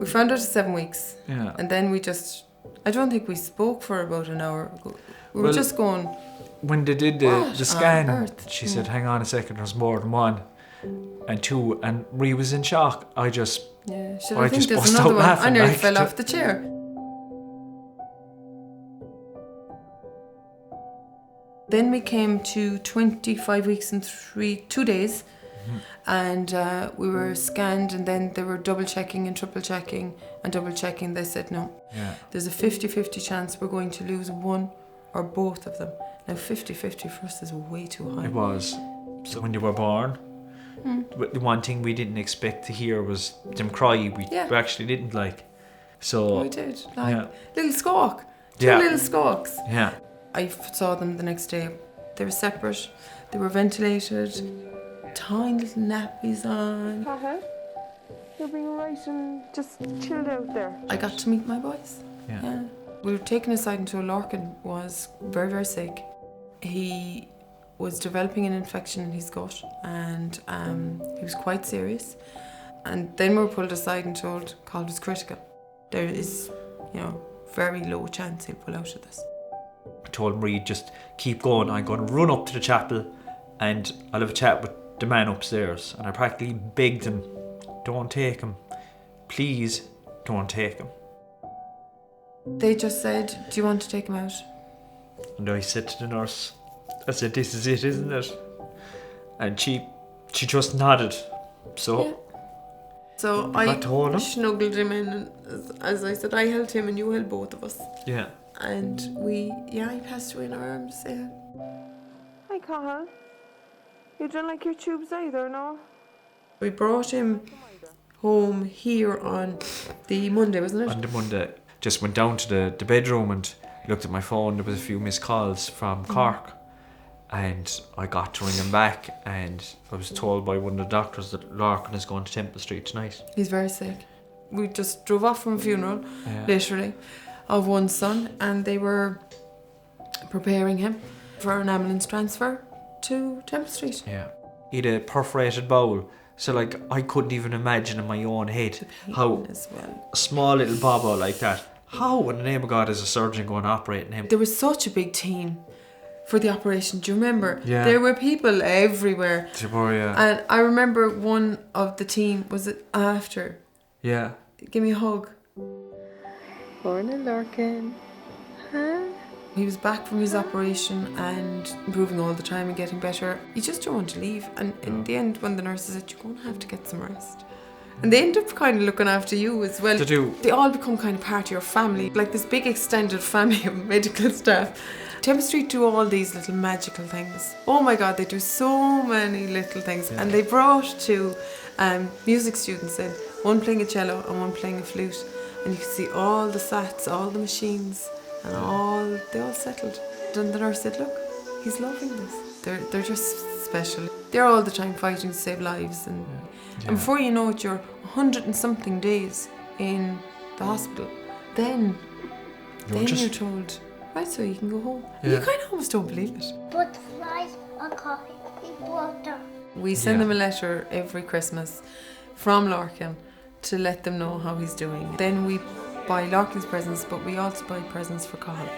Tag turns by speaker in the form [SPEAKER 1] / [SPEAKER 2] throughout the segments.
[SPEAKER 1] We found out at 7 weeks.
[SPEAKER 2] Yeah.
[SPEAKER 1] And then I don't think we spoke for about an hour. We were just going...
[SPEAKER 2] When they did the scan, she said, hang on a second, there's more than one. And two, and Marie was in shock. I just bust out laughing.
[SPEAKER 1] I nearly fell off the chair. Then we came to 25 weeks and 2 days. And we were scanned, and then they were double checking and triple checking and double checking. They said no.
[SPEAKER 2] Yeah.
[SPEAKER 1] There's a 50-50 chance we're going to lose one or both of them. Now 50-50 for us is way too high.
[SPEAKER 2] It was. So when you were born, the one thing we didn't expect to hear was them cry. We actually didn't like. So
[SPEAKER 1] we did. Little squawk. Two little squawks.
[SPEAKER 2] Yeah.
[SPEAKER 1] I saw them the next day. They were separate. They were ventilated. Tiny little nappies on.
[SPEAKER 3] You're being right and just chilled out there.
[SPEAKER 1] I got to meet my boys.
[SPEAKER 2] Yeah.
[SPEAKER 1] We were taken aside until Lorcan was very, very sick. He was developing an infection in his gut, and he was quite serious. And then we were pulled aside and told Cathal was critical. There is, very low chance he'll pull out of this.
[SPEAKER 2] I told Marie, just keep going. I'm going to run up to the chapel and I'll have a chat with the man upstairs. And I practically begged him, don't take him. Please don't take him.
[SPEAKER 1] They just said, do you want to take him out?
[SPEAKER 2] And I said to the nurse, I said, this is it, isn't it? And she just nodded. So
[SPEAKER 1] So I snuggled him in, and as I said, I held him and you held both of us.
[SPEAKER 2] Yeah.
[SPEAKER 1] And he passed away in our arms, yeah.
[SPEAKER 3] Hi, Cathal. You don't like your tubes either, no?
[SPEAKER 1] We brought him home here on the Monday, wasn't it?
[SPEAKER 2] On the Monday. Just went down to the bedroom and looked at my phone. There was a few missed calls from Cork. And I got to ring him back, and I was told by one of the doctors that Lorcan is going to Temple Street tonight.
[SPEAKER 1] He's very sick. We just drove off from a funeral, literally, of one son, and they were preparing him for an ambulance transfer to Temple Street.
[SPEAKER 2] Yeah. He had a perforated bowel, so I couldn't even imagine in my own head how a small little bobble like that, how in the name of God is a surgeon going to operate on him?
[SPEAKER 1] There was such a big team for the operation. Do you remember?
[SPEAKER 2] Yeah.
[SPEAKER 1] There were people everywhere.
[SPEAKER 2] There were, yeah.
[SPEAKER 1] And I remember one of the team, was it after?
[SPEAKER 2] Yeah.
[SPEAKER 1] Give me a hug.
[SPEAKER 3] Morning, Lorcan. Huh?
[SPEAKER 1] He was back from his operation and improving all the time and getting better. You just don't want to leave. And in the end, when the nurses said, you're going to have to get some rest. And they end up kind of looking after you as well.
[SPEAKER 2] They do.
[SPEAKER 1] They all become kind of part of your family, like this big extended family of medical staff. Temple Street do all these little magical things. Oh my God, they do so many little things. Yeah. And they brought two music students in, one playing a cello and one playing a flute. And you can see all the sats, all the machines, and they all settled. And the nurse said, look, he's loving this. They're just special. They're all the time fighting to save lives. And before you know it, you're 100 and something days in the hospital. Then you're told, right, so you can go home. Yeah. You kind of almost don't believe it.
[SPEAKER 4] Butterflies or coffee, water.
[SPEAKER 1] We send them a letter every Christmas from Lorcan to let them know how he's doing. Then we buy Lorcan's presents, but we also buy presents for Cathal.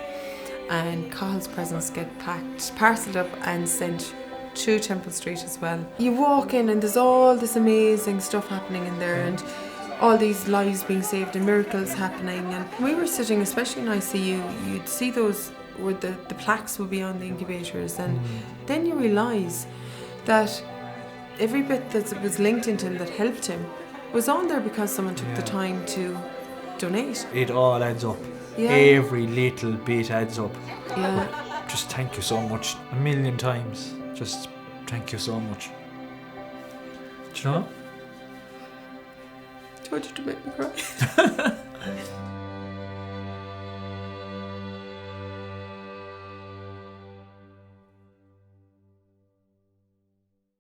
[SPEAKER 1] And Cathal's presents get packed, parcelled up and sent to Temple Street as well. You walk in and there's all this amazing stuff happening in there, and all these lives being saved and miracles happening. And we were sitting, especially in ICU, you'd see those where the plaques would be on the incubators, and then you realise that every bit that was linked into him that helped him was on there because someone took the time to donate.
[SPEAKER 2] It all adds up.
[SPEAKER 1] Yeah.
[SPEAKER 2] Every little bit adds up.
[SPEAKER 1] Yeah.
[SPEAKER 2] Just thank you so much. 1,000,000 times. Just thank you so much. Do you know?
[SPEAKER 1] I told you to make me cry.